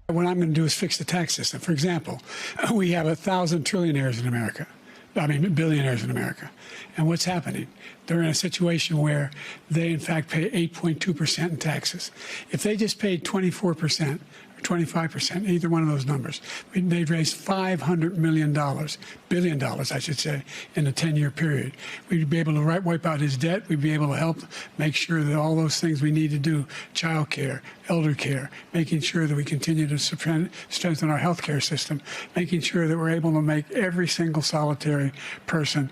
What I'm going to do is fix the tax system. For example, we have 1,000 trillionaires in America. Billionaires in America. And what's happening? They're in a situation where they, in fact, pay 8.2% in taxes. If they just paid 24%, 25%, either one of those numbers, they'd raise $500 billion, I should say, in a 10-year period. We'd be able to wipe out his debt. We'd be able to help make sure that all those things we need to do, child care, elder care, making sure that we continue to strengthen our health care system, making sure that we're able to make every single solitary person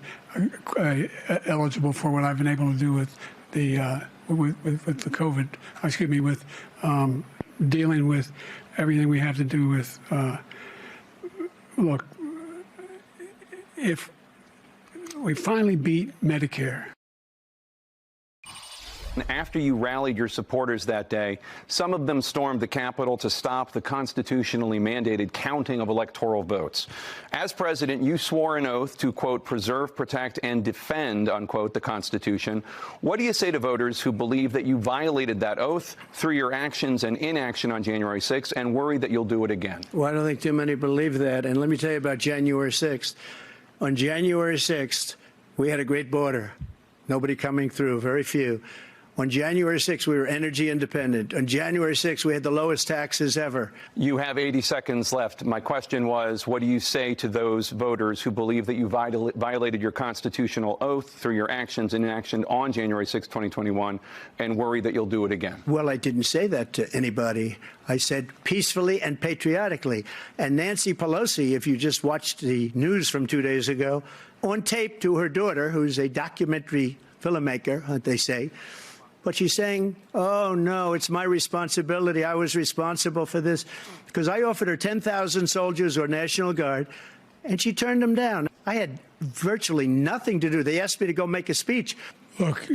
eligible for what I've been able to do with the COVID, with dealing with everything we have to do with, look, if we finally beat Medicare. After you rallied your supporters that day, some of them stormed the Capitol to stop the constitutionally mandated counting of electoral votes. As president, you swore an oath to, quote, preserve, protect, and defend, unquote, the Constitution. What do you say to voters who believe that you violated that oath through your actions and inaction on January 6th and worry that you'll do it again? Well, I don't think too many believe that. And let me tell you about January 6th. On January 6th, we had a great border. Nobody coming through, very few. On January 6th, we were energy independent. On January 6th, we had the lowest taxes ever. You have 80 seconds left. My question was, what do you say to those voters who believe that you violated your constitutional oath through your actions and inaction on January 6, 2021, and worry that you'll do it again? Well, I didn't say that to anybody. I said peacefully and patriotically. And Nancy Pelosi, if you just watched the news from 2 days ago, on tape to her daughter, who's a documentary filmmaker, they say, but she's saying, oh, no, it's my responsibility. I was responsible for this because I offered her 10,000 soldiers or National Guard, and she turned them down. I had virtually nothing to do. They asked me to go make a speech. Look,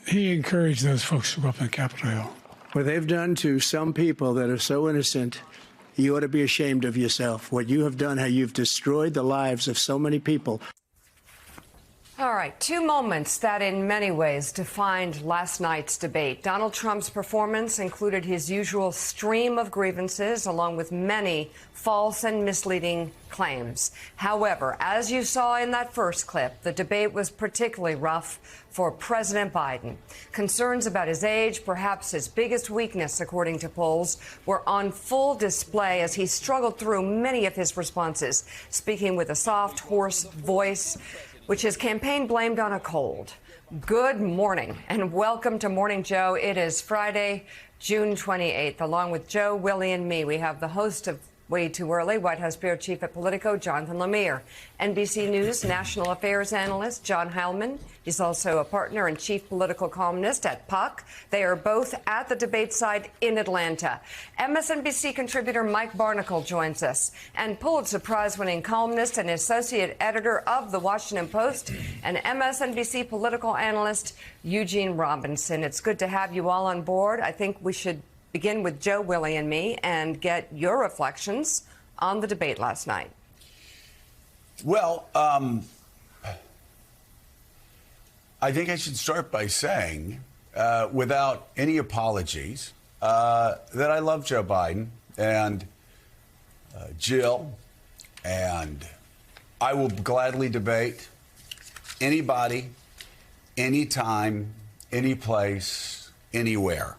he encouraged those folks to go up on Capitol Hill. What they've done to some people that are so innocent, you ought to be ashamed of yourself. What you have done, how you've destroyed the lives of so many people. All right, two moments that in many ways defined last night's debate. Donald Trump's performance included his usual stream of grievances, along with many false and misleading claims. However, as you saw in that first clip, the debate was particularly rough for President Biden. Concerns about his age, perhaps his biggest weakness, according to polls, were on full display as he struggled through many of his responses, speaking with a soft, hoarse voice, which his campaign blamed on a cold. Good morning and welcome to Morning Joe. It is Friday, June 28th. Along with Joe, Willie, and me, we have the host of Way Too Early, White House bureau chief at Politico, Jonathan Lemire, NBC News national affairs analyst John Heilman. He's also a partner and chief political columnist at Puck. They are both at the debate site in Atlanta. MSNBC contributor Mike Barnicle joins us, and Pulitzer Prize-winning columnist and associate editor of The Washington Post and MSNBC political analyst Eugene Robinson. It's good to have you all on board. I think we should begin with Joe, Willie, and me and get your reflections on the debate last night. Well, I think I should start by saying, without any apologies, that I love Joe Biden and Jill, and I will gladly debate anybody, anytime, any place, anywhere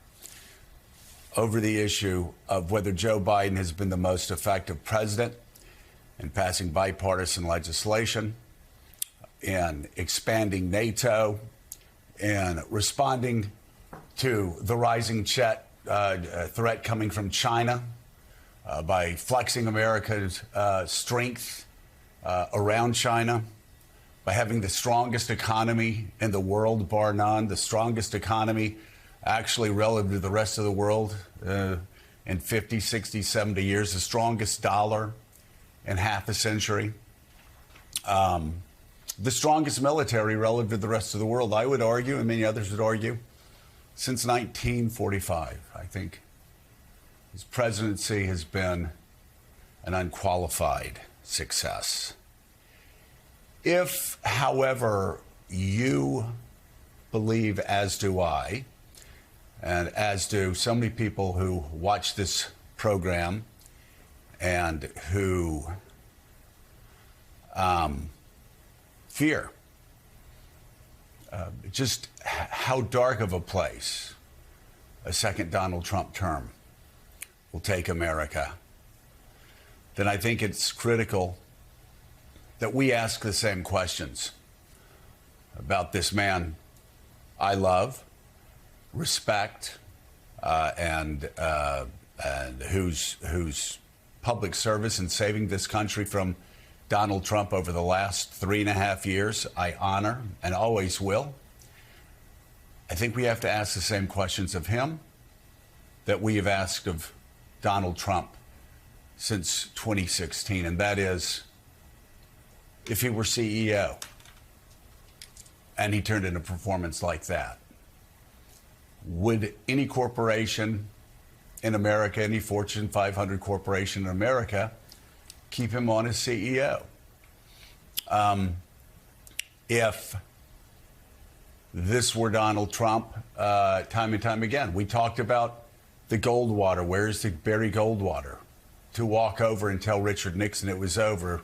over the issue of whether Joe Biden has been the most effective president in passing bipartisan legislation, in expanding NATO, and responding to the rising threat coming from China by flexing America's strength around China, by having the strongest economy in the world, bar none, the strongest economy actually relative to the rest of the world in 50, 60, 70 years, the strongest dollar in half a century, the strongest military relative to the rest of the world, I would argue, and many others would argue, since 1945. I think his presidency has been an unqualified success. If, however, you believe, as do I, and as do so many people who watch this program, and who fear just how dark of a place a second Donald Trump term will take America, then I think it's critical that we ask the same questions about this man I love, respect, and whose public service in saving this country from Donald Trump over the last 3.5 years I honor and always will. I think we have to ask the same questions of him that we have asked of Donald Trump since 2016, and that is, if he were CEO and he turned in a performance like that, would any corporation in America, any Fortune 500 corporation in America, keep him on as CEO? If this were Donald Trump, time and time again, we talked about the Goldwater. Where's the Barry Goldwater? To walk over and tell Richard Nixon it was over,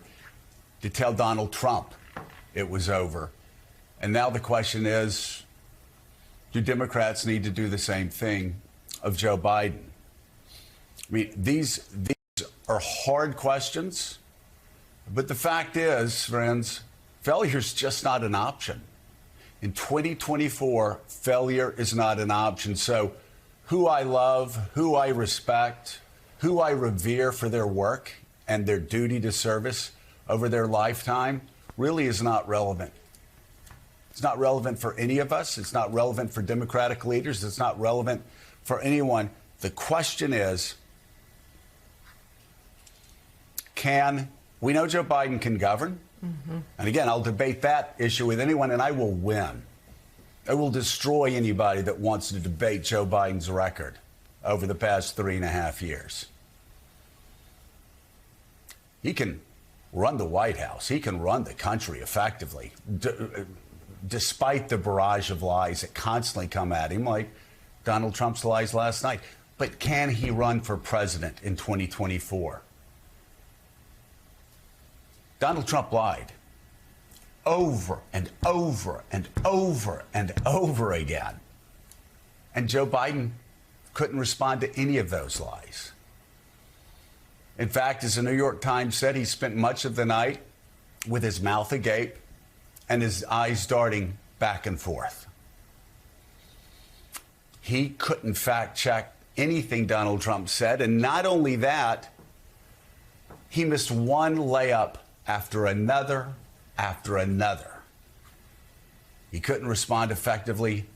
to tell Donald Trump it was over. And now the question is, do Democrats need to do the same thing of Joe Biden? I mean, these are hard questions, but the fact is, friends, failure is just not an option. In 2024, failure is not an option. So who I love, who I respect, who I revere for their work and their duty to service over their lifetime really is not relevant. It's not relevant for any of us. It's not relevant for Democratic leaders. It's not relevant for anyone. The question is, we know Joe Biden can govern. Mm-hmm. And again, I'll debate that issue with anyone, and I will win. I will destroy anybody that wants to debate Joe Biden's record over the past 3.5 years. He can run the White House. He can run the country effectively, despite the barrage of lies that constantly come at him, like Donald Trump's lies last night. But can he run for president in 2024? Donald Trump lied over and over and over and over again. And Joe Biden couldn't respond to any of those lies. In fact, as the New York Times said, he spent much of the night with his mouth agape and his eyes darting back and forth. He couldn't fact check anything Donald Trump said. And not only that, he missed one layup after another after another. He couldn't respond effectively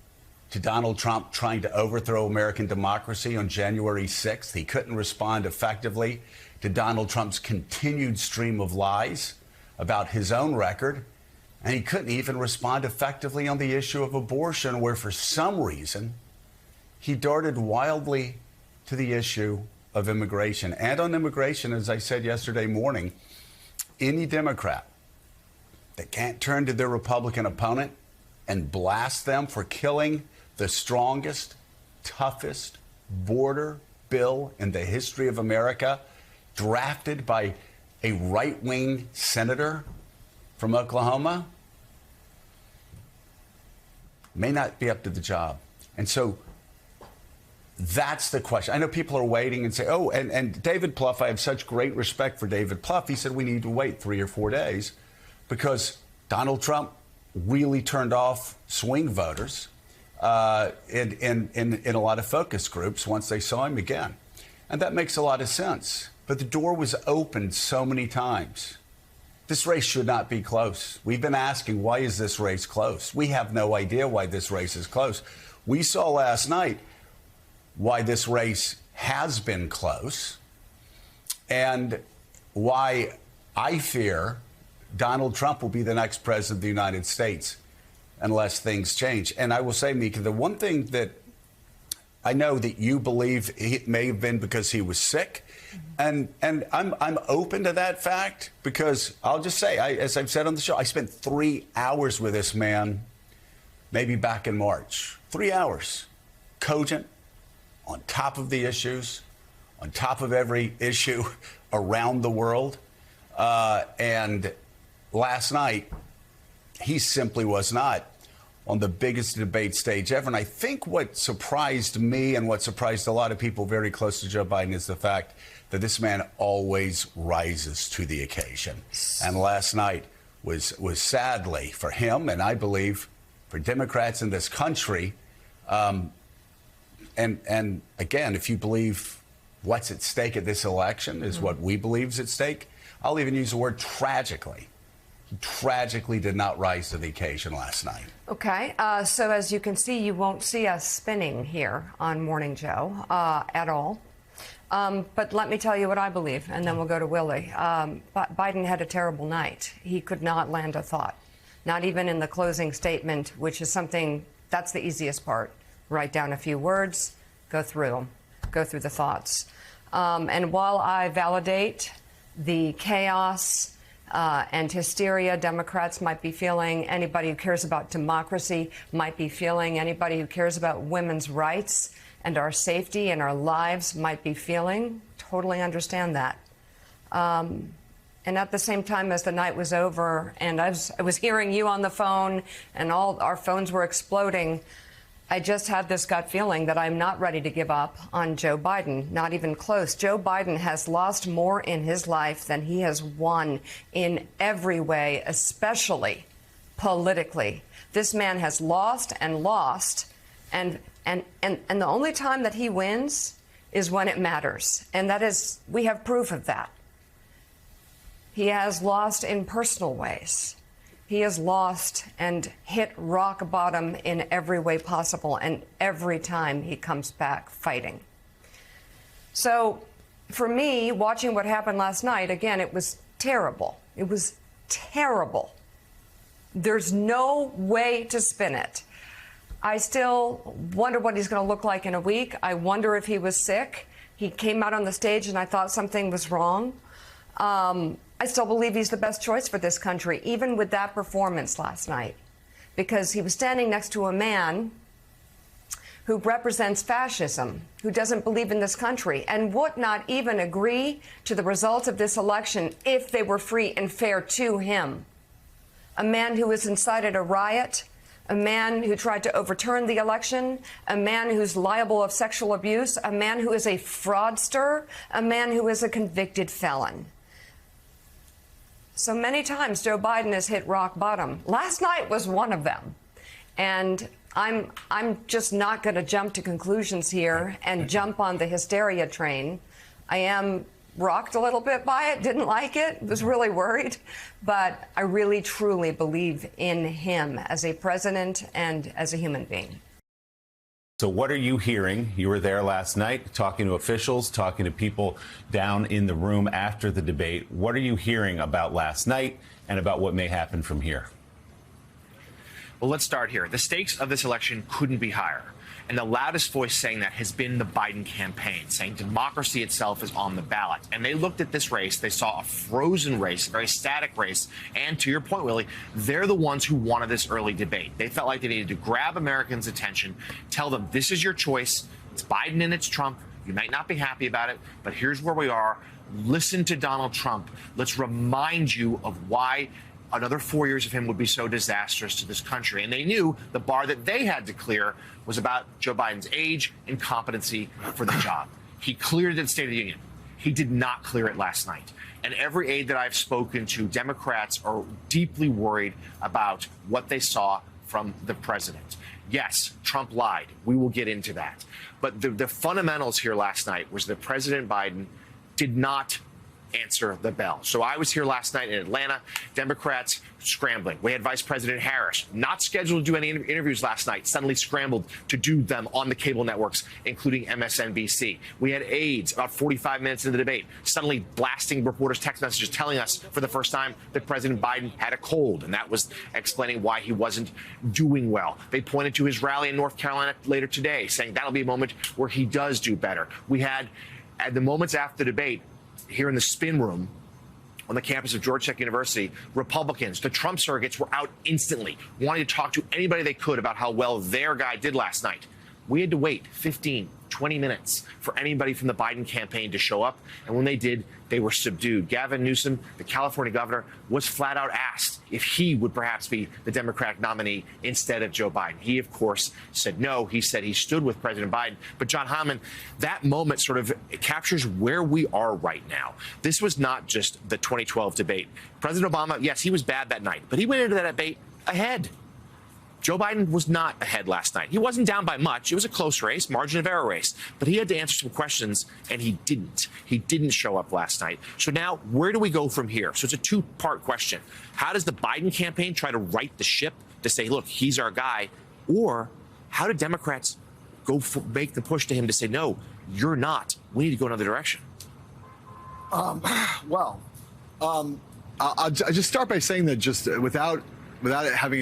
to Donald Trump trying to overthrow American democracy on January 6th. He couldn't respond effectively to Donald Trump's continued stream of lies about his own record. And he couldn't even respond effectively on the issue of abortion, where for some reason he darted wildly to the issue of immigration. And on immigration, as I said yesterday morning, any Democrat that can't turn to their Republican opponent and blast them for killing the strongest, toughest border bill in the history of America, drafted by a right-wing senator from Oklahoma, may not be up to the job. And so that's the question. I know people are waiting and say, oh, and David Plouffe, I have such great respect for David Plouffe. He said we need to wait 3 or 4 days because Donald Trump really turned off swing voters in a lot of focus groups once they saw him again. And that makes a lot of sense. But the door was opened so many times. This race should not be close. We've been asking, why is this race close? We have no idea why this race is close. We saw last night why this race has been close and why I fear Donald Trump will be the next president of the United States unless things change. And I will say, Mika, the one thing that I know that you believe it may have been because he was sick, and I'm open to that fact, because I'll just say, as I've said on the show, I spent 3 hours with this man, maybe back in March. 3 hours, cogent, on top of the issues, on top of every issue around the world. And last night, he simply was not on the biggest debate stage ever. And I think what surprised me and what surprised a lot of people very close to Joe Biden is the fact that this man always rises to the occasion. And last night was sadly for him, and I believe for Democrats in this country. And again, if you believe what's at stake at this election is what we believe is at stake, I'll even use the word tragically. He tragically did not rise to the occasion last night. Okay, so as you can see, you won't see us spinning here on Morning Joe at all. But let me tell you what I believe, and then we'll go to Willie. Biden had a terrible night. He could not land a thought, not even in the closing statement, which is something, that's the easiest part. Write down a few words, go through them, go through the thoughts. And while I validate the chaos and hysteria Democrats might be feeling, anybody who cares about democracy might be feeling, anybody who cares about women's rights and our safety and our lives might be feeling, totally understand that. And at the same time, as the night was over and I was hearing you on the phone and all our phones were exploding, I just had this gut feeling that I'm not ready to give up on Joe Biden, not even close. Joe Biden has lost more in his life than he has won in every way, especially politically. This man has lost and lost, and the only time that he wins is when it matters. And that is, we have proof of that. He has lost in personal ways. He has lost and hit rock bottom in every way possible, and every time he comes back fighting. So for me, watching what happened last night, again, it was terrible. It was terrible. There's no way to spin it. I still wonder what he's going to look like in a week. I wonder if he was sick. He came out on the stage and I thought something was wrong. I still believe he's the best choice for this country, even with that performance last night, because he was standing next to a man who represents fascism, who doesn't believe in this country, and would not even agree to the results of this election if they were free and fair to him. A man who has incited a riot, a man who tried to overturn the election, a man who's liable of sexual abuse, a man who is a fraudster, a man who is a convicted felon. So many times Joe Biden has hit rock bottom. Last night was one of them. And I'm just not going to jump to conclusions here and jump on the hysteria train. I am rocked a little bit by it, didn't like it, was really worried. But I really, truly believe in him as a president and as a human being. So what are you hearing? You were there last night talking to officials, talking to people down in the room after the debate. What are you hearing about last night and about what may happen from here? Well, let's start here. The stakes of this election couldn't be higher. And the loudest voice saying that has been the Biden campaign, saying democracy itself is on the ballot. And they looked at this race. They saw a frozen race, a very static race. And to your point, Willie, they're the ones who wanted this early debate. They felt like they needed to grab Americans' attention, tell them this is your choice. It's Biden and it's Trump. You might not be happy about it, but here's where we are. Listen to Donald Trump. Let's remind you of why another 4 years of him would be so disastrous to this country. And they knew the bar that they had to clear was about Joe Biden's age and competency for the job. He cleared it at the State of the Union. He did not clear it last night. And every aide that I've spoken to, Democrats are deeply worried about what they saw from the president. Yes, Trump lied. We will get into that. But the fundamentals here last night was that President Biden did not answer the bell. So I was here last night in Atlanta, Democrats scrambling. We had Vice President Harris, not scheduled to do any interviews last night, suddenly scrambled to do them on the cable networks, including MSNBC. We had aides about 45 minutes into the debate, suddenly blasting reporters' text messages telling us for the first time that President Biden had a cold, and that was explaining why he wasn't doing well. They pointed to his rally in North Carolina later today, saying that'll be a moment where he does do better. We had, at the moments after the debate, here in the spin room on the campus of Georgia Tech University, Republicans, the Trump surrogates, were out instantly, wanting to talk to anybody they could about how well their guy did last night. We had to wait 15, 20 minutes for anybody from the Biden campaign to show up. And when they did, they were subdued. Gavin Newsom, the California governor, was flat out asked if he would perhaps be the Democratic nominee instead of Joe Biden. He, of course, said no. He said he stood with President Biden. But John Hammond, that moment sort of captures where we are right now. This was not just the 2012 debate. President Obama, yes, he was bad that night, but he went into that debate ahead. Joe Biden was not ahead last night. He wasn't down by much. It was a close race, margin of error race. But he had to answer some questions, and he didn't. He didn't show up last night. So now, where do we go from here? So it's a two-part question. How does the Biden campaign try to right the ship to say, look, he's our guy? Or how do Democrats make the push to him to say, no, you're not. We need to go another direction? I'll just start by saying that just without having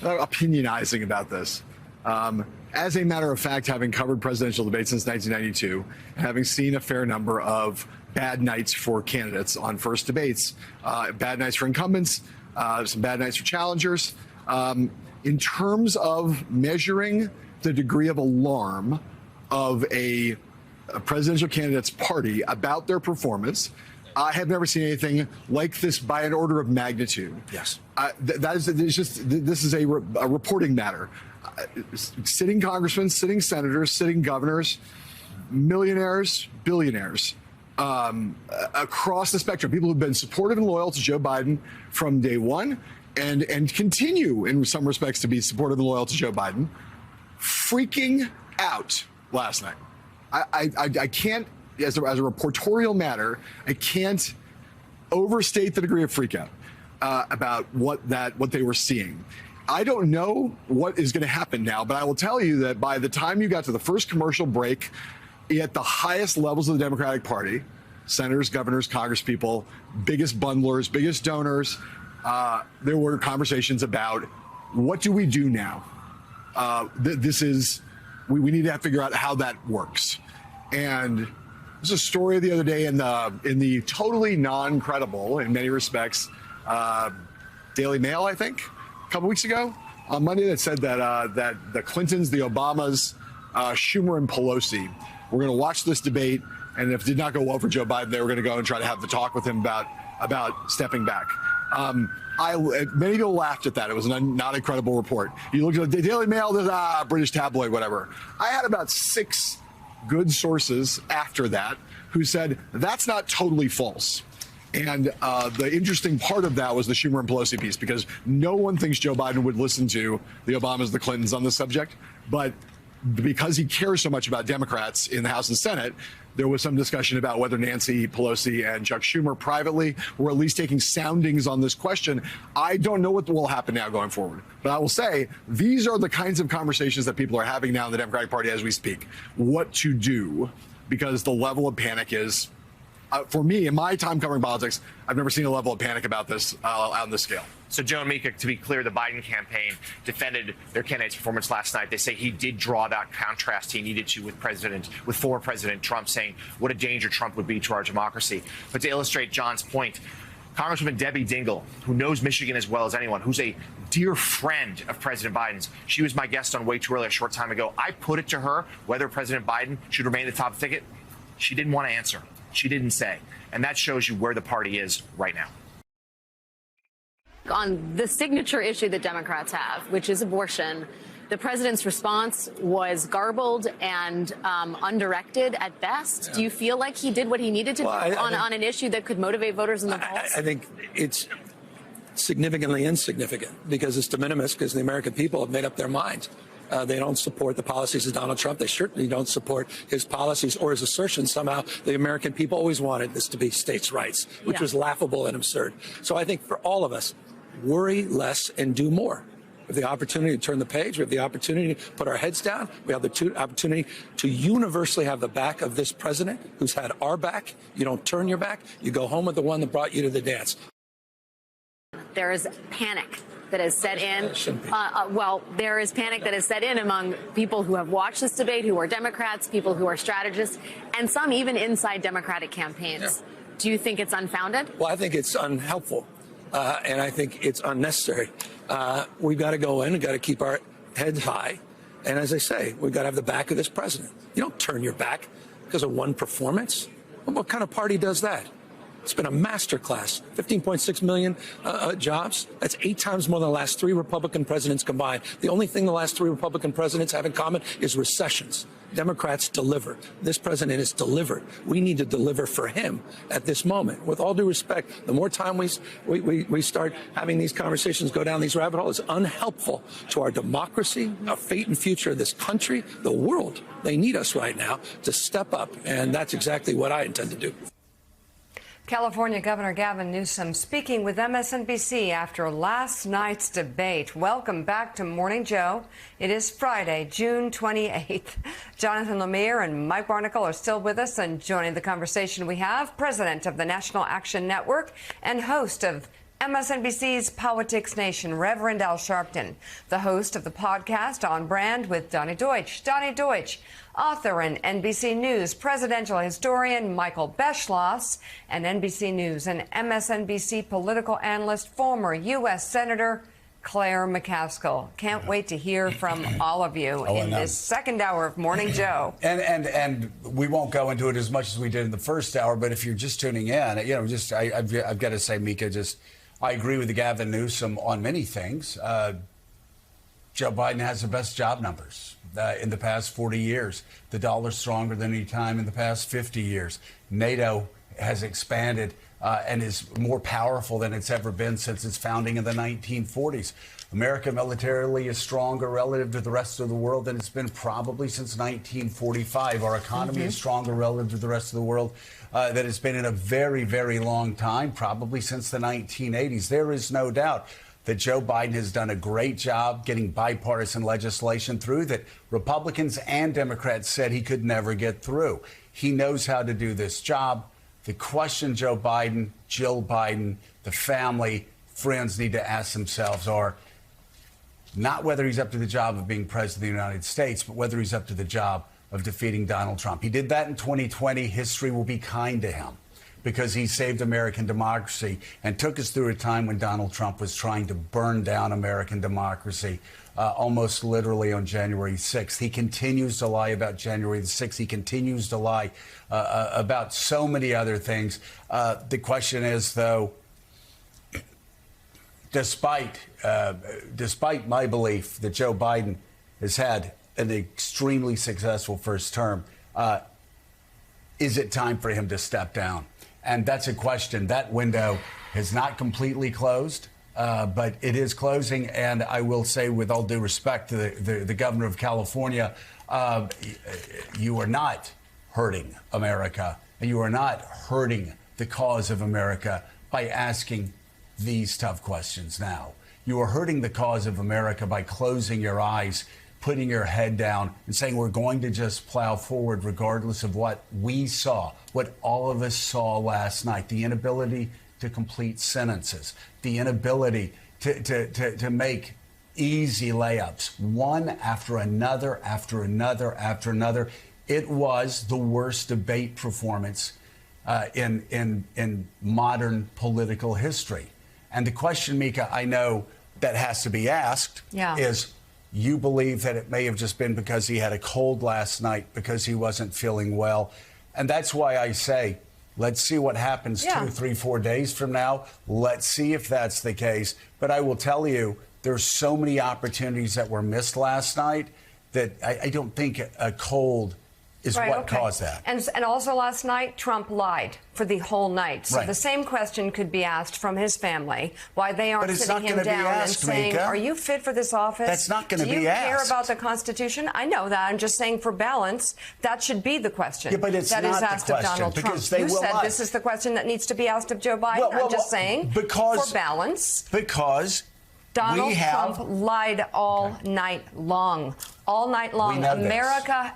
opinionizing about this. As a matter of fact, having covered presidential debates since 1992, and having seen a fair number of bad nights for candidates on first debates, bad nights for incumbents, some bad nights for challengers, in terms of measuring the degree of alarm of a presidential candidate's party about their performance, I have never seen anything like this by an order of magnitude. Yes. This is a reporting matter. Sitting congressmen, sitting senators, sitting governors, millionaires, billionaires, across the spectrum, people who've been supportive and loyal to Joe Biden from day one and continue in some respects to be supportive and loyal to Joe Biden, freaking out last night. I can't, as a reportorial matter, I can't overstate the degree of freakout about what they were seeing. I don't know what is going to happen now, but I will tell you that by the time you got to the first commercial break, at the highest levels of the Democratic Party, senators, governors, congresspeople, biggest bundlers, biggest donors, there were conversations about what do we do now? We need to figure out how that works. And there's a story the other day in the totally non-credible, in many respects, Daily Mail, I think, a couple weeks ago, on Monday, that said that the Clintons, the Obamas, Schumer and Pelosi were going to watch this debate, and if it did not go well for Joe Biden, they were going to go and try to have the talk with him about stepping back. Many people laughed at that. It was not a credible report. You looked at the Daily Mail, there's British tabloid, whatever. I had about 6 good sources after that who said that's not totally false. And the interesting part of that was the Schumer and Pelosi piece, because no one thinks Joe Biden would listen to the Obamas, the Clintons on this subject. But because he cares so much about Democrats in the House and Senate, there was some discussion about whether Nancy Pelosi and Chuck Schumer privately were at least taking soundings on this question. I don't know what will happen now going forward. But I will say these are the kinds of conversations that people are having now in the Democratic Party as we speak. What to do, because the level of panic is, for me, in my time covering politics, I've never seen a level of panic about this on this scale. So, Joe and Mika, to be clear, the Biden campaign defended their candidate's performance last night. They say he did draw that contrast he needed to with former President Trump, saying what a danger Trump would be to our democracy. But to illustrate John's point, Congresswoman Debbie Dingell, who knows Michigan as well as anyone, who's a dear friend of President Biden's, she was my guest on Way Too Early a short time ago. I put it to her whether President Biden should remain the top ticket. She didn't want to answer. She didn't say. And that shows you where the party is right now. On the signature issue that Democrats have, which is abortion, the president's response was garbled and undirected at best. Do you feel like he did what he needed to do on an issue that could motivate voters in the polls? I think it's significantly insignificant because it's de minimis, because the American people have made up their minds. They don't support the policies of Donald Trump. They certainly don't support his policies or his assertion somehow the American people always wanted this to be states' rights, which was laughable and absurd. So I think for all of us, worry less and do more. We have the opportunity to turn the page. We have the opportunity to put our heads down. We have the opportunity to universally have the back of this president who's had our back. You don't turn your back. You go home with the one that brought you to the dance. There is panic that has set in. There is panic that has set in among people who have watched this debate, who are Democrats, people who are strategists, and some even inside Democratic campaigns. Yeah. Do you think it's unfounded? Well, I think it's unhelpful, and I think it's unnecessary. We've got to go in and got to keep our heads high And as I say, we've got to have the back of this president. You don't turn your back because of one performance. What kind of party does that? It's been a masterclass. 15.6 million jobs. That's 8 times more than the last 3 Republican presidents combined. The only thing the last 3 Republican presidents have in common is recessions. Democrats deliver. This president has delivered. We need to deliver for him at this moment. With all due respect, the more time we start having these conversations, go down these rabbit holes, it's unhelpful to our democracy, our fate and future of this country, the world. They need us right now to step up, and that's exactly what I intend to do. California Governor Gavin Newsom speaking with MSNBC after last night's debate. Welcome back to Morning Joe. It is Friday, June 28th. Jonathan Lemire and Mike Barnicle are still with us, and joining the conversation we have President of the National Action Network and host of MSNBC's Politics Nation, Reverend Al Sharpton, the host of the podcast On Brand with Donnie Deutsch. Donnie Deutsch, author and NBC News presidential historian Michael Beschloss, and NBC News and MSNBC political analyst, former U.S. Senator Claire McCaskill. Can't wait to hear from all of you in this second hour of Morning Joe. And we won't go into it as much as we did in the first hour, but if you're just tuning in, I've got to say, Mika, I agree with Gavin Newsom on many things. Joe Biden has the best job numbers in the past 40 years. The dollar's stronger than any time in the past 50 years. NATO has expanded and is more powerful than it's ever been since its founding in the 1940s. America militarily is stronger relative to the rest of the world than it's been probably since 1945. Our economy is stronger relative to the rest of the world than it's been in a very, very long time, probably since the 1980s. There is no doubt that Joe Biden has done a great job getting bipartisan legislation through that Republicans and Democrats said he could never get through. He knows how to do this job. The question Joe Biden, Jill Biden, the family, friends need to ask themselves are not whether he's up to the job of being president of the United States, but whether he's up to the job of defeating Donald Trump. He did that in 2020. History will be kind to him because he saved American democracy and took us through a time when Donald Trump was trying to burn down American democracy, almost literally on January 6th. He continues to lie about January the 6th. He continues to lie about so many other things. The question is, though, despite my belief that Joe Biden has had an extremely successful first term, is it time for him to step down? And that's a question. That window has not completely closed, but it is closing. And I will say, with all due respect to the governor of California, you are not hurting America, and you are not hurting the cause of America by asking these tough questions now. You are hurting the cause of America by closing your eyes, putting your head down and saying we're going to just plow forward regardless of what we saw, what all of us saw last night, the inability to complete sentences, the inability to make easy layups, one after another, after another, after another. It was the worst debate performance in modern political history. And the question, Mika, I know that has to be asked is, you believe that it may have just been because he had a cold last night, because he wasn't feeling well. And that's why I say, let's see what happens 2, 3, 4 days from now. Let's see if that's the case. But I will tell you, there's so many opportunities that were missed last night that I don't think a cold is what caused that. And also last night, Trump lied for the whole night. So the same question could be asked from his family, why they aren't sitting him down and saying, Mika, are you fit for this office? That's not going to be asked. Do you care about the Constitution? I know that. I'm just saying, for balance, that should be the question but it's that not is asked the of Donald Trump. They you will said not. This is the question that needs to be asked of Joe Biden. I'm just saying, for balance. Because Donald Trump lied all night long. All night long. America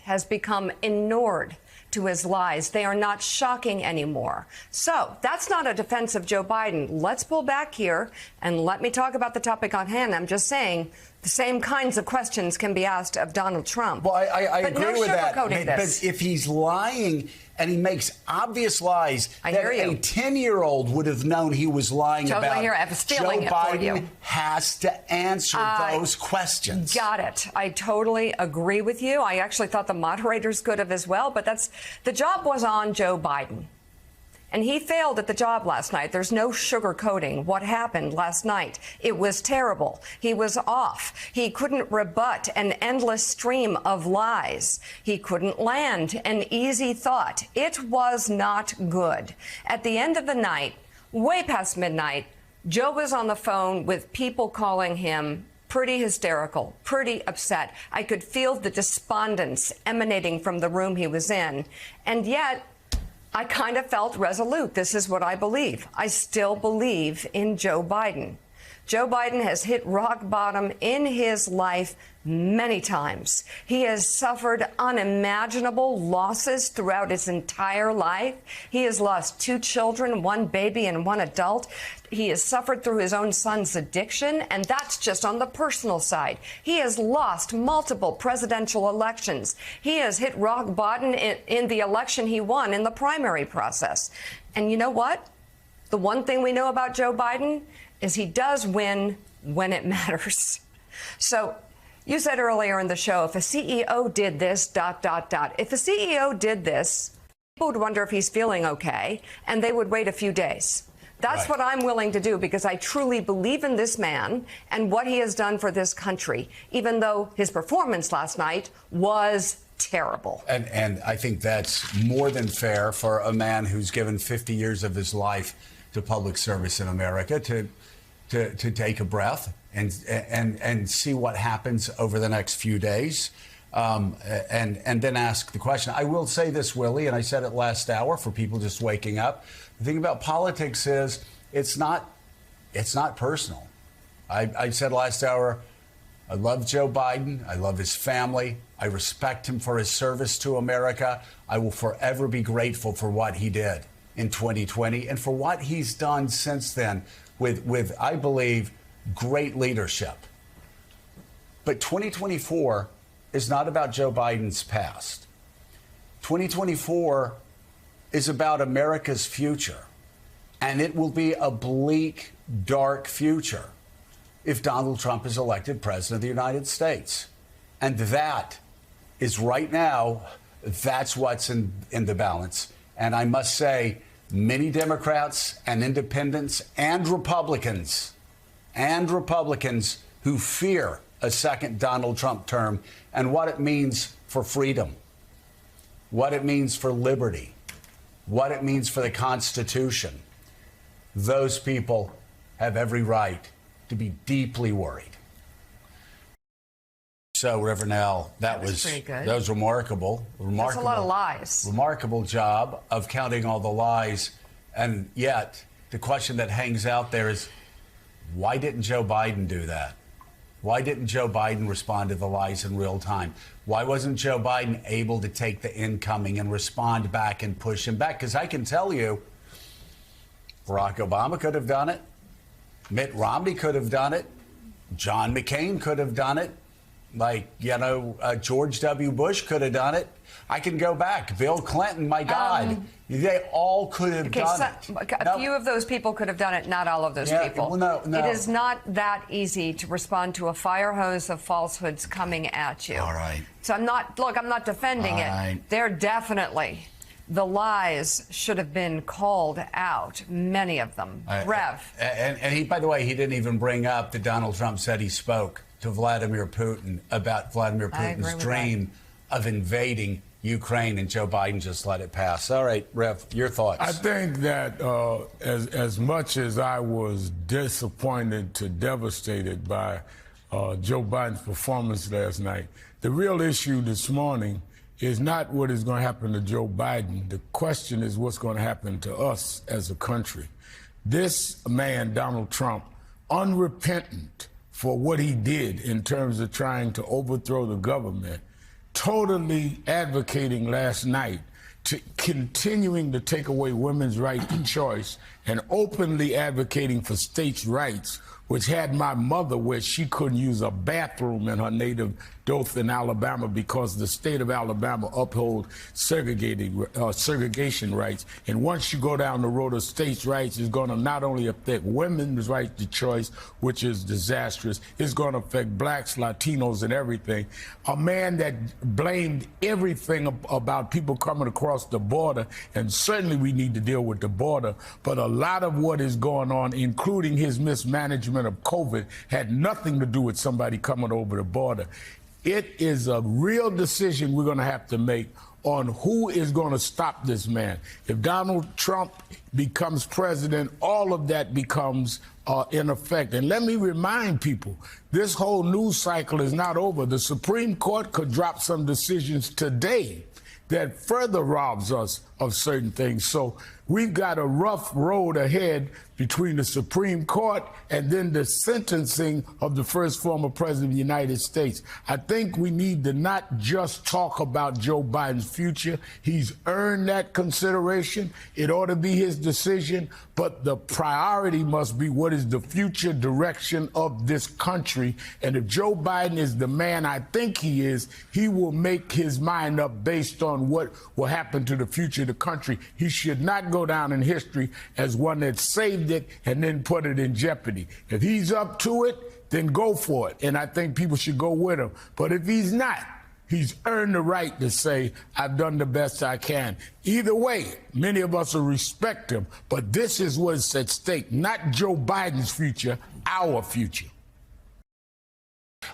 has become inured to his lies. They are not shocking anymore. So that's not a defense of Joe Biden. Let's pull back here and let me talk about the topic on hand. I'm just saying the same kinds of questions can be asked of Donald Trump. Well, I agree with that. But if he's lying and he makes obvious lies I that hear you. a 10-year-old would have known he was lying Totally about. hear it. I was feeling Joe it for Biden you. has to answer those questions. Got it. I totally agree with you. I actually thought the moderators could have as well, but the job was on Joe Biden. And he failed at the job last night. There's no sugarcoating what happened last night. It was terrible. He was off. He couldn't rebut an endless stream of lies. He couldn't land an easy thought. It was not good. At the end of the night, way past midnight, Joe was on the phone with people calling him pretty hysterical, pretty upset. I could feel the despondence emanating from the room he was in. And yet, I kind of felt resolute. This is what I believe. I still believe in Joe Biden. Joe Biden has hit rock bottom in his life many times. He has suffered unimaginable losses throughout his entire life. He has lost 2 children, 1 baby and 1 adult. He has suffered through his own son's addiction, and that's just on the personal side. He has lost multiple presidential elections. He has hit rock bottom in the election he won in the primary process. And you know what? The one thing we know about Joe Biden is he does win when it matters. So you said earlier in the show, if a CEO did this, ... If a CEO did this, people would wonder if he's feeling okay, and they would wait a few days. That's what I'm willing to do, because I truly believe in this man and what he has done for this country, even though his performance last night was terrible. And I think that's more than fair for a man who's given 50 years of his life to public service in America to take a breath and see what happens over the next few days, and then ask the question. I will say this, Willie, and I said it last hour for people just waking up. The thing about politics is it's not personal. I said last hour, I love Joe Biden. I love his family. I respect him for his service to America. I will forever be grateful for what he did in 2020 and for what he's done since then with I believe, great leadership. But 2024 is not about Joe Biden's past. 2024 is about America's future. And it will be a bleak, dark future if Donald Trump is elected president of the United States. And that is right now, that's what's in the balance. And I must say, many Democrats and independents and Republicans who fear a second Donald Trump term and what it means for freedom, what it means for liberty, what it means for the Constitution, those people have every right to be deeply worried. So, Reverend Al, that was remarkable. That's a lot of lies. Remarkable job of counting all the lies. And yet, the question that hangs out there is, why didn't Joe Biden do that? Why didn't Joe Biden respond to the lies in real time? Why wasn't Joe Biden able to take the incoming and respond back and push him back? Because I can tell you, Barack Obama could have done it. Mitt Romney could have done it. John McCain could have done it. George W. Bush could have done it. I can go back. Bill Clinton, my God. They all could have done it. A few of those people could have done it, not all of those people. Well, no. It is not that easy to respond to a fire hose of falsehoods coming at you. All right. So I'm not defending it. They're definitely, the lies should have been called out, many of them. Rev. And he, by the way, he didn't even bring up that Donald Trump said he spoke to Vladimir Putin about Vladimir Putin's dream of invading Ukraine, and Joe Biden just let it pass. All right, Rev, your thoughts. I think that as much as I was disappointed to devastated by Joe Biden's performance last night, the real issue this morning is not what is going to happen to Joe Biden. The question is what's going to happen to us as a country. This man, Donald Trump, unrepentant for what he did in terms of trying to overthrow the government, totally advocating last night to continuing to take away women's right to choice and openly advocating for states' rights which had my mother where she couldn't use a bathroom in her native Dothan, Alabama, because the state of Alabama uphold segregation rights. And once you go down the road of states' rights, it's going to not only affect women's right to choice, which is disastrous, it's going to affect blacks, Latinos, and everything. A man that blamed everything about people coming across the border, and certainly we need to deal with the border, but a lot of what is going on, including his mismanagement of COVID, had nothing to do with somebody coming over the border. It is a real decision we're going to have to make on who is going to stop this man. If Donald Trump becomes president, all of that becomes in effect. And let me remind people, this whole news cycle is not over. The Supreme Court could drop some decisions today that further robs us of certain things. So we've got a rough road ahead between the Supreme Court and then the sentencing of the first former president of the United States. I think we need to not just talk about Joe Biden's future. He's earned that consideration. It ought to be his decision, but the priority must be what is the future direction of this country. And if Joe Biden is the man I think he is, he will make his mind up based on what will happen to the future of the country. He should not go down in history as one that saved it and then put it in jeopardy. If he's up to it, then go for it. And I think people should go with him. But if he's not, he's earned the right to say, I've done the best I can. Either way, many of us will respect him. But this is what's at stake, not Joe Biden's future, our future.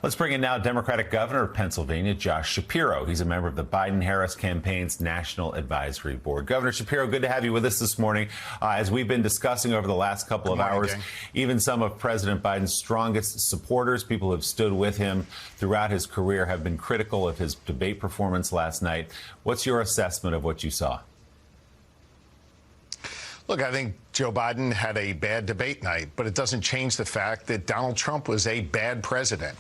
Let's bring in now Democratic Governor of Pennsylvania, Josh Shapiro. He's a member of the Biden-Harris campaign's National Advisory Board. Governor Shapiro, good to have you with us this morning. As we've been discussing over the last couple of hours, even some of President Biden's strongest supporters, people who have stood with him throughout his career, have been critical of his debate performance last night. What's your assessment of what you saw? Look, I think Joe Biden had a bad debate night, but it doesn't change the fact that Donald Trump was a bad president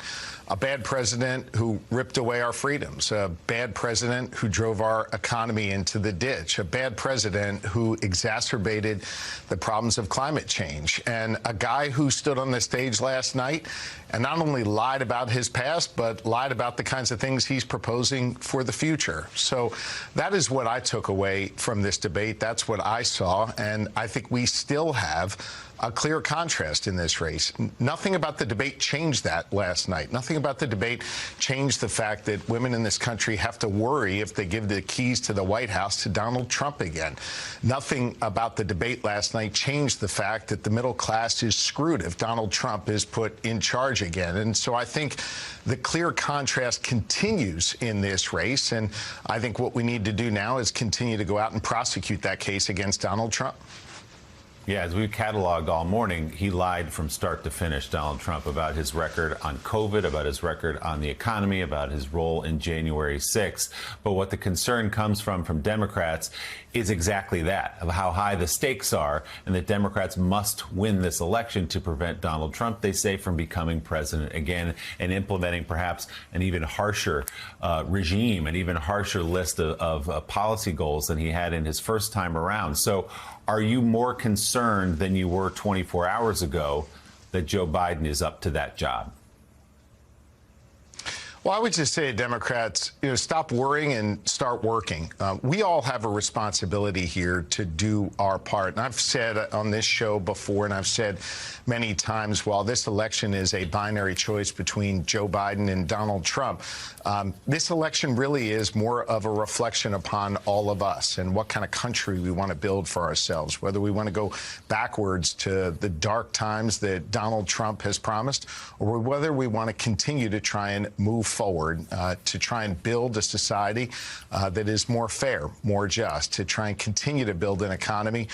who ripped away our freedoms, a bad president who drove our economy into the ditch, a bad president who exacerbated the problems of climate change, and a guy who stood on the stage last night and not only lied about his past, but lied about the kinds of things he's proposing for the future. So that is what I took away from this debate. That's what I saw, and I think we still have a clear contrast in this race. Nothing about the debate changed that last night. Nothing about the debate changed the fact that women in this country have to worry if they give the keys to the White House to Donald Trump again. Nothing about the debate last night changed the fact that the middle class is screwed if Donald Trump is put in charge again. And so I think the clear contrast continues in this race. And I think what we need to do now is continue to go out and prosecute that case against Donald Trump. Yeah, as we've cataloged all morning, he lied from start to finish, Donald Trump, about his record on COVID, about his record on the economy, about his role in January 6th. But what the concern comes from Democrats is exactly that, of how high the stakes are, and that Democrats must win this election to prevent Donald Trump, they say, from becoming president again and implementing perhaps an even harsher regime, an even harsher list of policy goals than he had in his first time around. So are you more concerned than you were 24 hours ago that Joe Biden is up to that job? Well, I would just say, Democrats, stop worrying and start working. We all have a responsibility here to do our part. And I've said on this show before, and I've said many times, while this election is a binary choice between Joe Biden and Donald Trump, this election really is more of a reflection upon all of us and what kind of country we want to build for ourselves, whether we want to go backwards to the dark times that Donald Trump has promised, or whether we want to continue to try and move forward to try and build a society that is more fair, more just, to try and continue to build an economy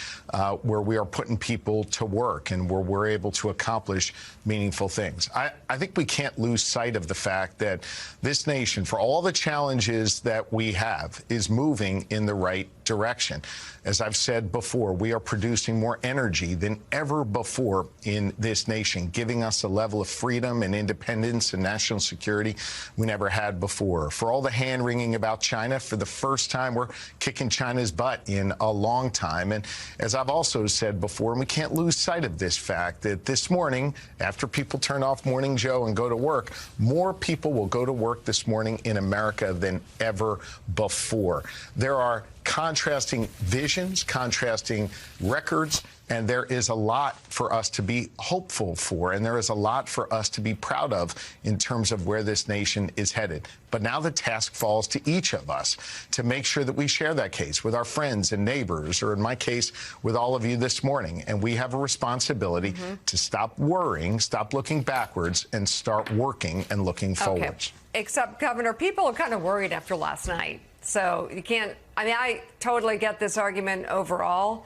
where we are putting people to work and where we're able to accomplish meaningful things. I think we can't lose sight of the fact that this nation, for all the challenges that we have, is moving in the right direction. As I've said before, we are producing more energy than ever before in this nation, giving us a level of freedom and independence and national security we never had before. For all the hand-wringing about China, for the first time, we're kicking China's butt in a long time. And as I've also said before, and we can't lose sight of this fact, that this morning, after people turn off Morning Joe and go to work, more people will go to work this morning in America than ever before. There are contrasting visions, contrasting records, and there is a lot for us to be hopeful for, and there is a lot for us to be proud of in terms of where this nation is headed. But now the task falls to each of us to make sure that we share that case with our friends and neighbors, or in my case, with all of you this morning. And we have a responsibility to stop worrying, stop looking backwards, and start working and looking forwards. Except, Governor, people are kind of worried after last night. So you can't, I mean, I totally get this argument overall,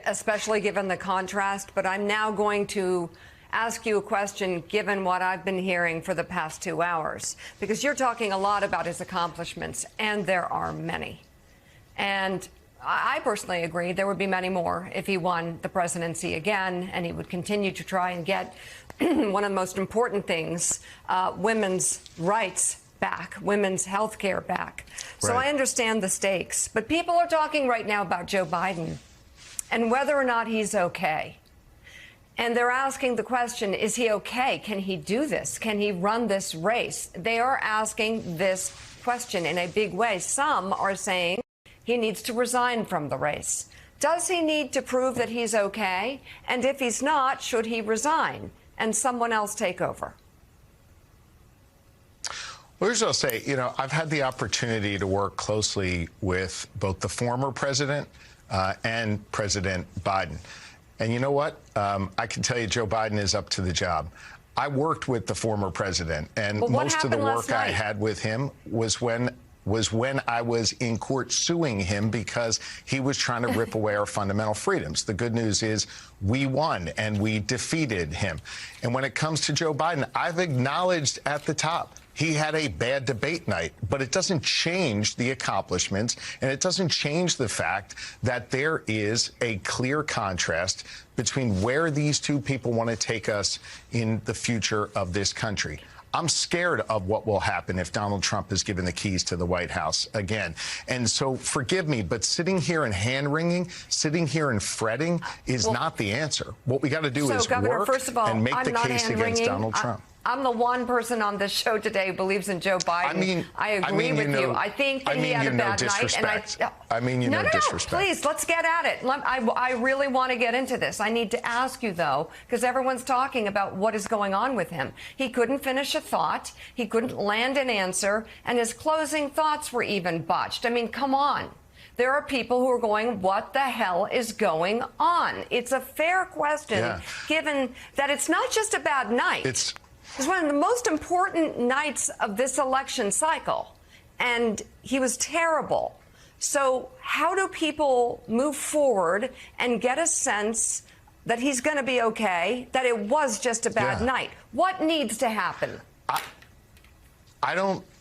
especially given the contrast, but I'm now going to ask you a question given what I've been hearing for the past 2 hours, because you're talking a lot about his accomplishments, and there are many. And I personally agree there would be many more if he won the presidency again, and he would continue to try and get one of the most important things, women's rights back, women's health care back. So I understand the stakes, but people are talking right now about Joe Biden and whether or not he's okay. And they're asking the question, is he okay? Can he do this? Can he run this race? They are asking this question in a big way. Some are saying he needs to resign from the race. Does he need to prove that he's okay? And if he's not, should he resign and someone else take over? Well, here's what I'll say. You know, I've had the opportunity to work closely with both the former president and President Biden. And you know what? I can tell you Joe Biden is up to the job. I worked with the former president, and most of the work I had with him was when I was in court suing him because he was trying to rip away our fundamental freedoms. The good news is we won and we defeated him. And when it comes to Joe Biden, I've acknowledged at the top he had a bad debate night, but it doesn't change the accomplishments, and it doesn't change the fact that there is a clear contrast between where these two people want to take us in the future of this country. I'm scared of what will happen if Donald Trump is given the keys to the White House again. And so forgive me, but sitting here and hand-wringing, sitting here and fretting is not the answer. What we got to do is Governor, work first of all, and make the case against Donald Trump. I'm the one person on this show today who believes in Joe Biden. I agree with you. I think that he had a bad night. And no, disrespect. Please, let's get at it. I really want to get into this. I need to ask you, though, because everyone's talking about what is going on with him. He couldn't finish a thought. He couldn't land an answer. And his closing thoughts were even botched. I mean, come on. There are people who are going, what the hell is going on? It's a fair question, given that it's not just a bad night. It's one of the most important nights of this election cycle, and he was terrible. So how do people move forward and get a sense that he's going to be okay, that it was just a bad night? What needs to happen?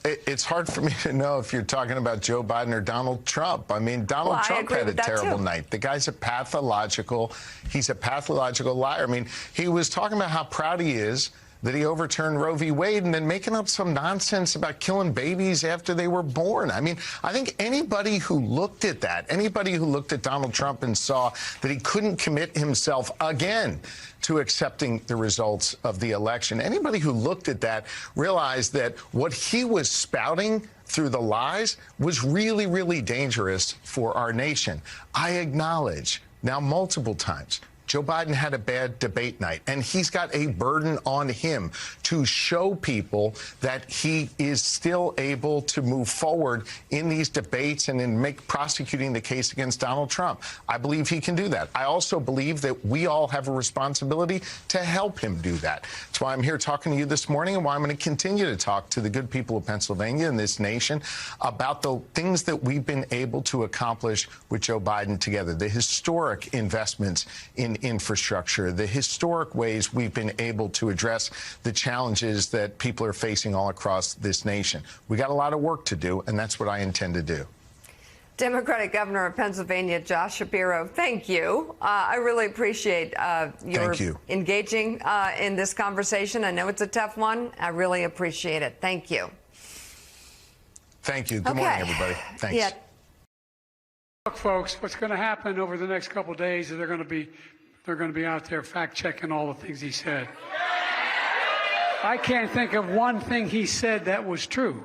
It's hard for me to know if you're talking about Joe Biden or Donald Trump. I mean, Donald Trump had a terrible night. The guy's he's a pathological liar. I mean, he was talking about how proud he is that he overturned Roe v. Wade and then making up some nonsense about killing babies after they were born. I mean, I think anybody who looked at that, anybody who looked at Donald Trump and saw that he couldn't commit himself again to accepting the results of the election, anybody who looked at that realized that what he was spouting through the lies was really, really dangerous for our nation. I acknowledge now multiple times Joe Biden had a bad debate night, and he's got a burden on him to show people that he is still able to move forward in these debates and in prosecuting the case against Donald Trump. I believe he can do that. I also believe that we all have a responsibility to help him do that. That's why I'm here talking to you this morning, and why I'm going to continue to talk to the good people of Pennsylvania and this nation about the things that we've been able to accomplish with Joe Biden together, the historic investments in infrastructure, the historic ways we've been able to address the challenges that people are facing all across this nation. We got a lot of work to do, and that's what I intend to do. Democratic Governor of Pennsylvania, Josh Shapiro, thank you. I really appreciate your engaging in this conversation. I know it's a tough one. I really appreciate it. Thank you. Thank you. Good morning, everybody. Thanks. Yeah. Look, folks, what's going to happen over the next couple of days is they're going to be out there fact-checking all the things he said. I can't think of one thing he said that was true.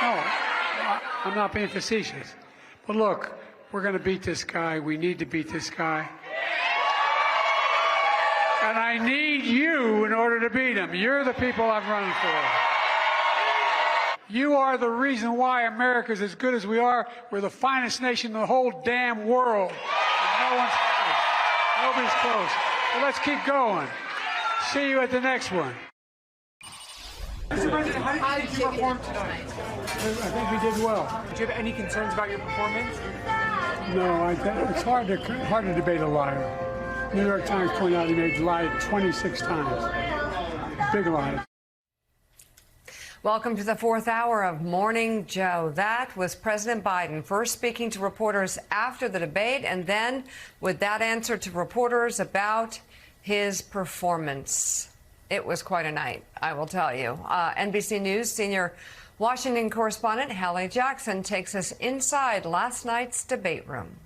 No, I'm not being facetious. But look, we're going to beat this guy. We need to beat this guy. And I need you in order to beat him. You're the people I'm running for. You are the reason why America's as good as we are. We're the finest nation in the whole damn world. And no one's close. Nobody's close. So let's keep going. See you at the next one. Mr. President, how did you perform tonight? I think we did well. Do you have any concerns about your performance? No, it's hard to debate a liar. New York Times pointed out he lied 26 times. Big lie. Welcome to the fourth hour of Morning Joe. That was President Biden first speaking to reporters after the debate, and then with that answer to reporters about his performance. It was quite a night, I will tell you. NBC News senior Washington correspondent Hallie Jackson takes us inside last night's debate room.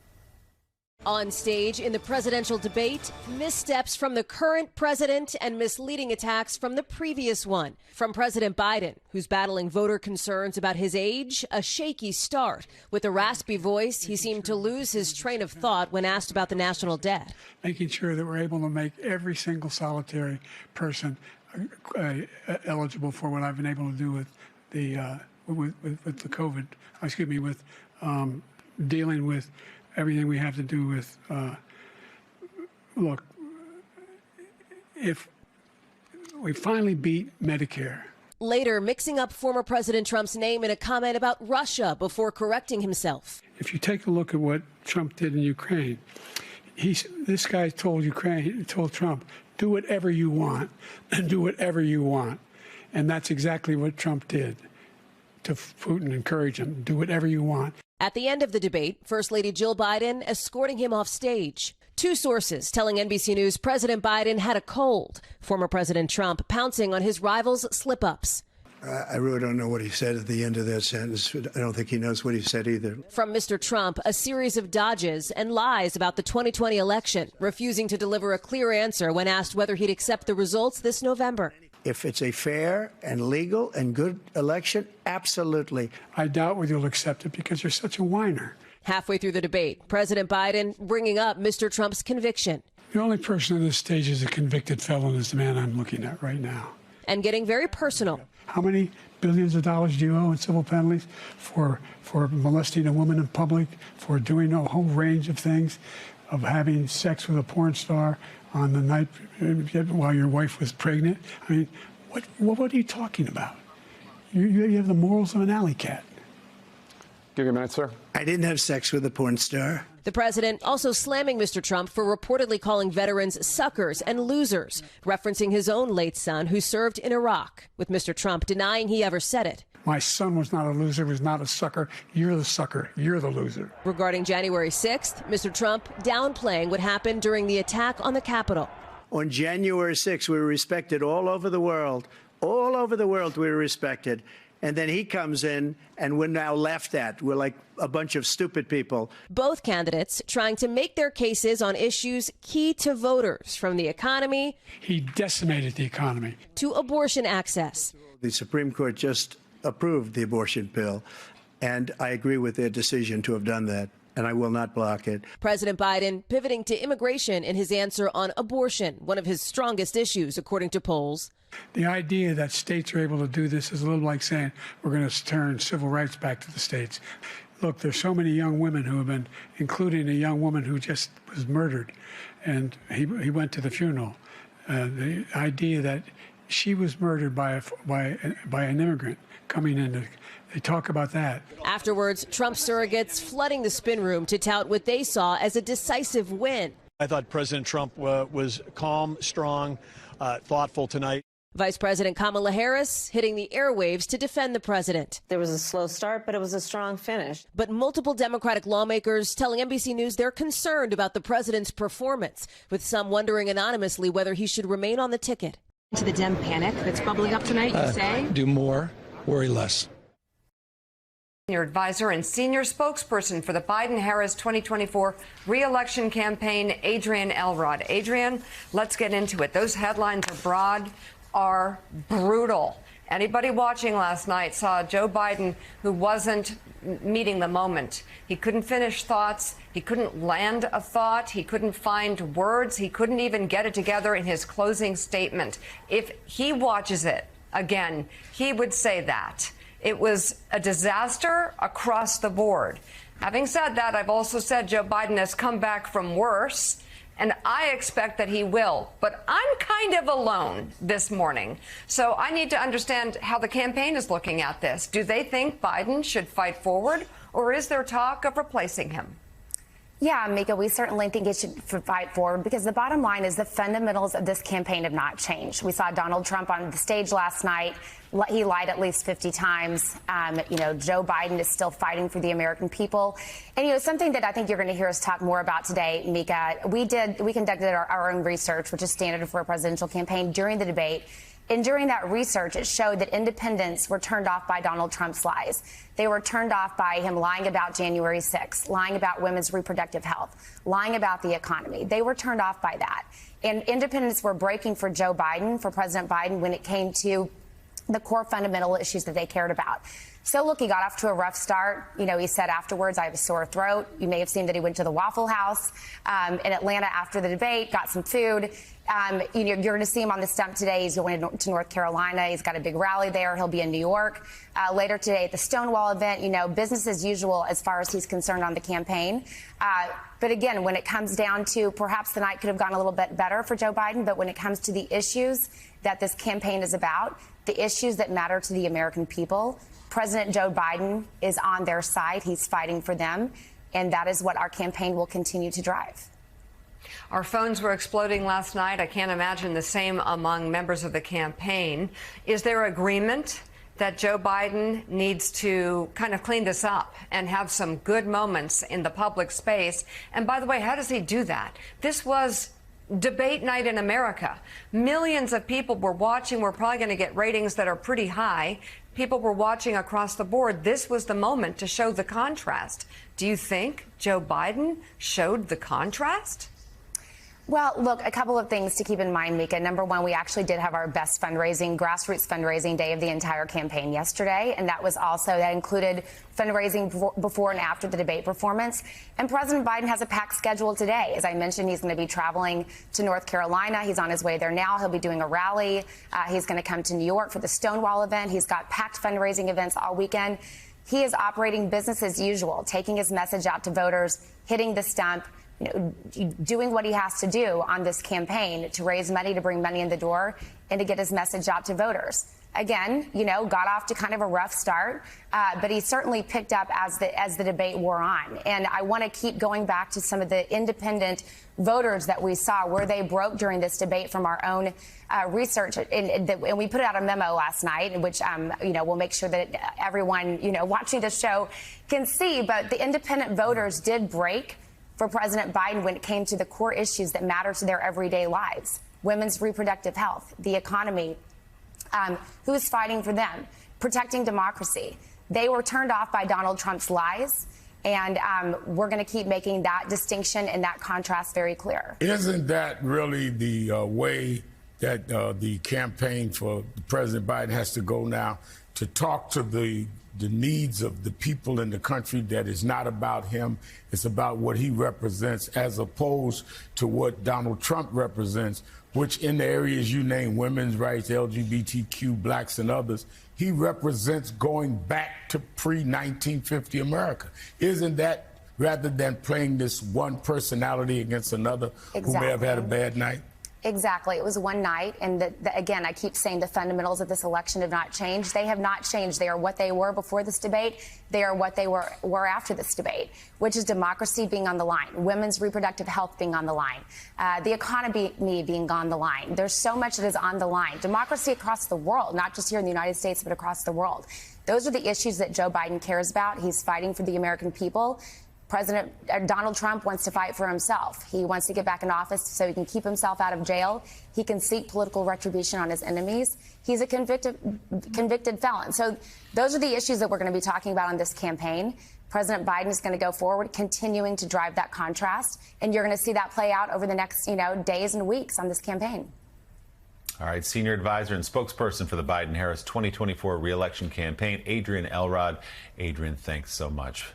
On stage in the presidential debate, missteps from the current president and misleading attacks from the previous one. From President Biden, who's battling voter concerns about his age, a shaky start. With a raspy voice, he seemed to lose his train of thought when asked about the national debt. Making sure that we're able to make every single solitary person eligible for what I've been able to do with the with the COVID. With dealing with everything we have to do with, look, if we finally beat Medicare. Later, mixing up former President Trump's name in a comment about Russia before correcting himself. If you take a look at what Trump did in Ukraine, this guy told Trump, do whatever you want and do whatever you want. And that's exactly what Trump did to Putin, encourage him, do whatever you want. At the end of the debate, First Lady Jill Biden escorting him off stage. Two sources telling NBC News President Biden had a cold. Former President Trump pouncing on his rival's slip-ups. I really don't know what he said at the end of that sentence. I don't think he knows what he said either. From Mr. Trump, a series of dodges and lies about the 2020 election, refusing to deliver a clear answer when asked whether he'd accept the results this November. If it's a fair and legal and good election, absolutely. I doubt whether you'll accept it because you're such a whiner. Halfway through the debate, President Biden bringing up Mr. Trump's conviction. The only person on this stage is a convicted felon is the man I'm looking at right now. And getting very personal. How many billions of dollars do you owe in civil penalties for molesting a woman in public, for doing a whole range of things, of having sex with a porn star on the night while your wife was pregnant? I mean, what are you talking about? You have the morals of an alley cat. Give you a minute, sir. I didn't have sex with a porn star. The president also slamming Mr. Trump for reportedly calling veterans suckers and losers, referencing his own late son who served in Iraq, with Mr. Trump denying he ever said it. My son was not a loser, was not a sucker. You're the sucker. You're the loser. Regarding January 6th, Mr. Trump downplaying what happened during the attack on the Capitol. On January 6th, we were respected all over the world. All over the world, we were respected. And then he comes in, and we're now laughed at. We're like a bunch of stupid people. Both candidates trying to make their cases on issues key to voters, from the economy. He decimated the economy. To abortion access. The Supreme Court just approved the abortion bill, and I agree with their decision to have done that, and I will not block it. President Biden pivoting to immigration in his answer on abortion, one of his strongest issues, according to polls. The idea that states are able to do this is a little like saying we're going to turn civil rights back to the states. Look, there's so many young women who have been, including a young woman who just was murdered, and he went to the funeral. The idea that she was murdered by an immigrant coming in, they talk about that. Afterwards, Trump surrogates flooding the spin room to tout what they saw as a decisive win. I thought President Trump was calm, strong, thoughtful tonight. Vice President Kamala Harris hitting the airwaves to defend the president. There was a slow start, but it was a strong finish. But multiple Democratic lawmakers telling NBC News they're concerned about the president's performance, with some wondering anonymously whether he should remain on the ticket. To the Dem panic that's bubbling up tonight, you say? Do more, worry less. Senior advisor and senior spokesperson for the Biden-Harris 2024 re-election campaign, Adrienne Elrod. Adrienne, let's get into it. Those headlines are brutal. Anybody watching last night saw Joe Biden who wasn't meeting the moment. He couldn't finish thoughts. He couldn't land a thought. He couldn't find words. He couldn't even get it together in his closing statement. If he watches it again, he would say that. It was a disaster across the board. Having said that, I've also said Joe Biden has come back from worse, and I expect that he will. But I'm kind of alone this morning. So I need to understand how the campaign is looking at this. Do they think Biden should fight forward, or is there talk of replacing him? Yeah, Mika, we certainly think it should fight forward because the bottom line is the fundamentals of this campaign have not changed. We saw Donald Trump on the stage last night. He lied at least 50 times. Joe Biden is still fighting for the American people. And, something that I think you're going to hear us talk more about today, Mika, we conducted our own research, which is standard for a presidential campaign, during the debate. And during that research, it showed that independents were turned off by Donald Trump's lies. They were turned off by him lying about January 6th, lying about women's reproductive health, lying about the economy. They were turned off by that. And independents were breaking for Joe Biden, for President Biden, when it came to the core fundamental issues that they cared about. So, look, he got off to a rough start. He said afterwards, I have a sore throat. You may have seen that he went to the Waffle House in Atlanta after the debate, got some food. You're going to see him on the stump today. He's going to North Carolina. He's got a big rally there. He'll be in New York later today at the Stonewall event. Business as usual as far as he's concerned on the campaign. But again, when it comes down to perhaps the night could have gone a little bit better for Joe Biden. But when it comes to the issues that this campaign is about, the issues that matter to the American people, President Joe Biden is on their side. He's fighting for them. And that is what our campaign will continue to drive. Our phones were exploding last night. I can't imagine the same among members of the campaign. Is there agreement that Joe Biden needs to kind of clean this up and have some good moments in the public space? And by the way, how does he do that? This was debate night in America. Millions of people were watching. We're probably going to get ratings that are pretty high. People were watching across the board. This was the moment to show the contrast. Do you think Joe Biden showed the contrast? Well, look, a couple of things to keep in mind, Mika. Number one, we actually did have our best grassroots fundraising day of the entire campaign yesterday. And that included fundraising before and after the debate performance. And President Biden has a packed schedule today. As I mentioned, he's going to be traveling to North Carolina. He's on his way there now. He'll be doing a rally. He's going to come to New York for the Stonewall event. He's got packed fundraising events all weekend. He is operating business as usual, taking his message out to voters, hitting the stump, doing what he has to do on this campaign to raise money, to bring money in the door, and to get his message out to voters. Again, got off to kind of a rough start, but he certainly picked up as the debate wore on. And I want to keep going back to some of the independent voters that we saw where they broke during this debate from our own research. And we put out a memo last night, in which, we'll make sure that everyone, watching the show can see. But the independent voters did break for President Biden when it came to the core issues that matter to their everyday lives: women's reproductive health, the economy, who's fighting for them, protecting democracy. They were turned off by Donald Trump's lies, and we're going to keep making that distinction and that contrast very clear. Isn't that really the way that the campaign for President Biden has to go now, to talk to the needs of the people in the country? That is not about him. It's about what he represents, as opposed to what Donald Trump represents, which in the areas you name, women's rights, LGBTQ, blacks and others, he represents going back to pre-1950 America. Isn't that, rather than playing this one personality against another who may have had a bad night? Exactly. It was one night. And again, I keep saying the fundamentals of this election have not changed. They have not changed. They are what they were before this debate. They are what they were after this debate, which is democracy being on the line, women's reproductive health being on the line, the economy being on the line. There's so much that is on the line. Democracy across the world, not just here in the United States, but across the world. Those are the issues that Joe Biden cares about. He's fighting for the American people. Donald Trump wants to fight for himself. He wants to get back in office so he can keep himself out of jail. He can seek political retribution on his enemies. He's a convicted felon. So those are the issues that we're going to be talking about on this campaign. President Biden is going to go forward, continuing to drive that contrast. And you're going to see that play out over the next, days and weeks on this campaign. All right, senior advisor and spokesperson for the Biden-Harris 2024 reelection campaign, Adrienne Elrod. Adrienne, thanks so much.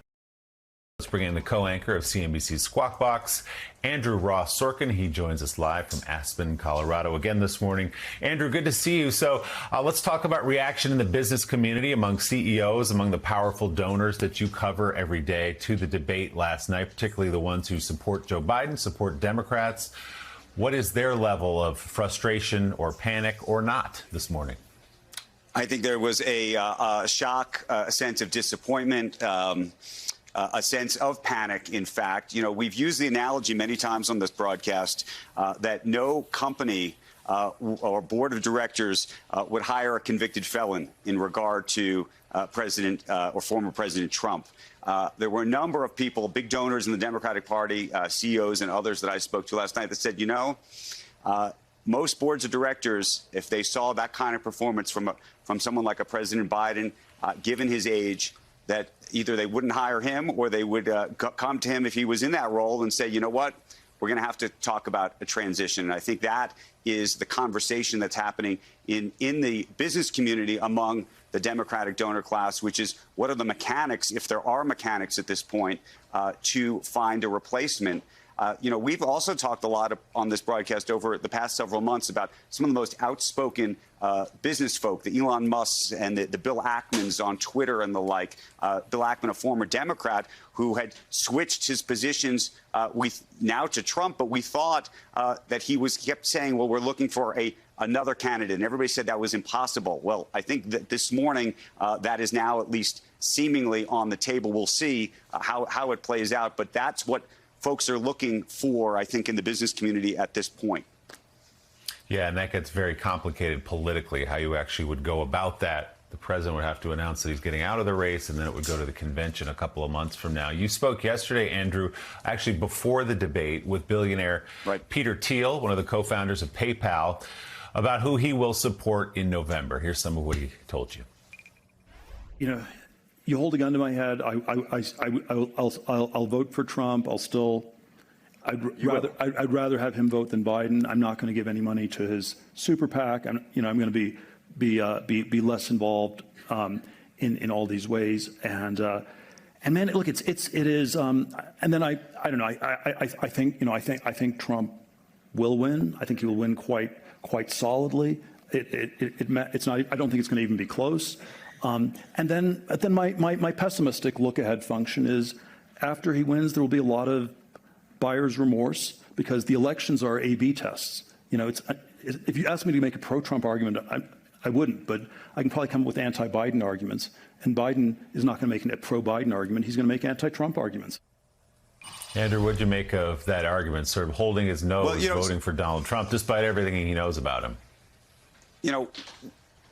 Let's bring in the co-anchor of CNBC's Squawk Box, Andrew Ross Sorkin. He joins us live from Aspen, Colorado again this morning. Andrew, good to see you. So let's talk about reaction in the business community among CEOs, among the powerful donors that you cover every day to the debate last night, particularly the ones who support Joe Biden, support Democrats. What is their level of frustration or panic or not this morning? I think there was a shock, a sense of disappointment, a sense of panic, in fact. We've used the analogy many times on this broadcast that no company or board of directors would hire a convicted felon in regard to President or former President Trump. There were a number of people, big donors in the Democratic Party, CEOs and others that I spoke to last night that said, most boards of directors, if they saw that kind of performance from someone like a President Biden, given his age, that either they wouldn't hire him or they would come to him if he was in that role and say, you know what, we're going to have to talk about a transition. And I think that is the conversation that's happening in the business community among the Democratic donor class, which is what are the mechanics, if there are mechanics at this point, to find a replacement. We've also talked a lot on this broadcast over the past several months about some of the most outspoken business folk, the Elon Musks and the Bill Ackmans on Twitter and the like. Bill Ackman, a former Democrat who had switched his positions now to Trump, but we thought that he kept saying, well, we're looking for another candidate. And everybody said that was impossible. Well, I think that this morning that is now at least seemingly on the table. We'll see how it plays out. But that's what folks are looking for, I think, in the business community at this point. Yeah, and that gets very complicated politically, how you actually would go about that. The president would have to announce that he's getting out of the race, and then it would go to the convention a couple of months from now. You spoke yesterday, Andrew, actually before the debate with billionaire Peter Thiel, one of the co-founders of PayPal, about who he will support in November. Here's some of what he told you. You hold a gun to my head. I'll vote for Trump. I'd rather have him vote than Biden. I'm not going to give any money to his super PAC. I'm going to be less involved in all these ways. And man, look, it is. And then I don't know. I think Trump will win. I think he will win quite solidly. It's not. I don't think it's going to even be close. And then my pessimistic look ahead function is after he wins, there will be a lot of buyer's remorse because the elections are A/B tests. If you ask me to make a pro-Trump argument, I wouldn't, but I can probably come up with anti-Biden arguments. And Biden is not going to make a pro-Biden argument. He's going to make anti-Trump arguments. Andrew, what'd you make of that argument, sort of holding his nose, voting for Donald Trump, despite everything he knows about him?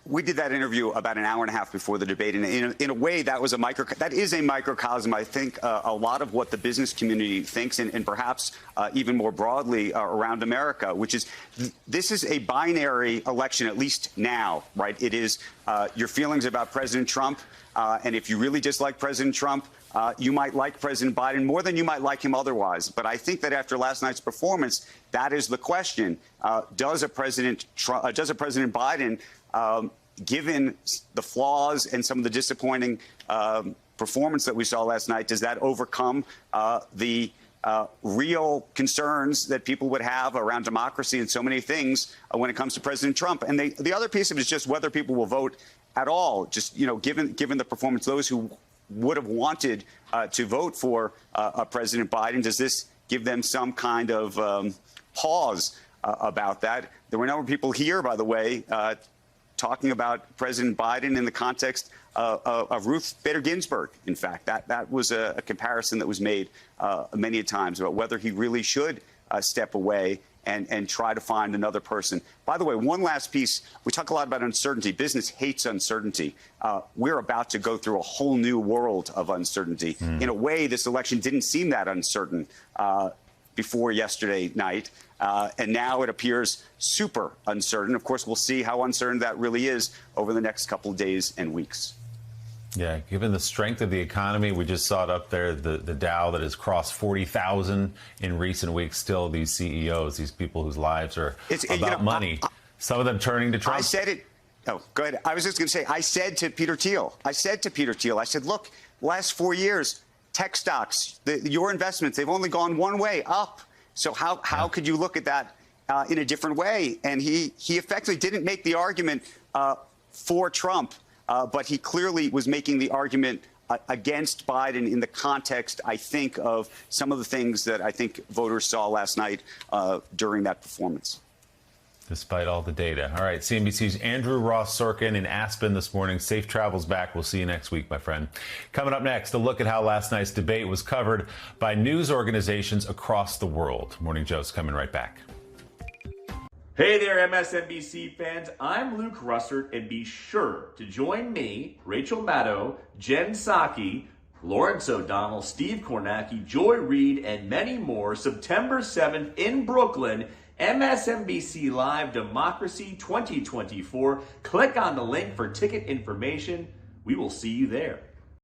We did that interview about an hour and a half before the debate, and in a way, that is a microcosm. I think a lot of what the business community thinks, and perhaps even more broadly around America, which is this is a binary election, at least now, right? It is your feelings about President Trump, and if you really dislike President Trump, you might like President Biden more than you might like him otherwise. But I think that after last night's performance, that is the question: does a President Biden, given the flaws and some of the disappointing performance that we saw last night, does that overcome the real concerns that people would have around democracy and so many things when it comes to President Trump? And the other piece of it is just whether people will vote at all. Just, given the performance, those who would have wanted to vote for President Biden, does this give them some kind of pause about that? There were a number of people here, by the way, talking about President Biden in the context of Ruth Bader Ginsburg. In fact, that was a comparison that was made many times about whether he really should step away and try to find another person. By the way, one last piece. We talk a lot about uncertainty. Business hates uncertainty. We're about to go through a whole new world of uncertainty. In a way, this election didn't seem that uncertain before yesterday night. And now it appears super uncertain. Of course, we'll see how uncertain that really is over the next couple of days and weeks. Yeah, given the strength of the economy, we just saw it up there, the Dow that has crossed 40,000 in recent weeks. Still, these CEOs, these people whose lives are about money, some of them turning to Trump. I said it. Oh, go ahead. I was just going to say, I said to Peter Thiel, I said, look, last 4 years, tech stocks, your investments, they've only gone one way, up. So how could you look at that in a different way? And he effectively didn't make the argument for Trump. But he clearly was making the argument against Biden in the context, I think, of some of the things that I think voters saw last night during that performance. Despite all the data. All right, CNBC's Andrew Ross Sorkin in Aspen this morning. Safe travels back. We'll see you next week, my friend. Coming up next, a look at how last night's debate was covered by news organizations across the world. Morning Joe's coming right back. Hey there, MSNBC fans. I'm Luke Russert, and be sure to join me, Rachel Maddow, Jen Psaki, Lawrence O'Donnell, Steve Kornacki, Joy Reid, and many more September 7th in Brooklyn, MSNBC Live Democracy 2024. Click on the link for ticket information. We will see you there.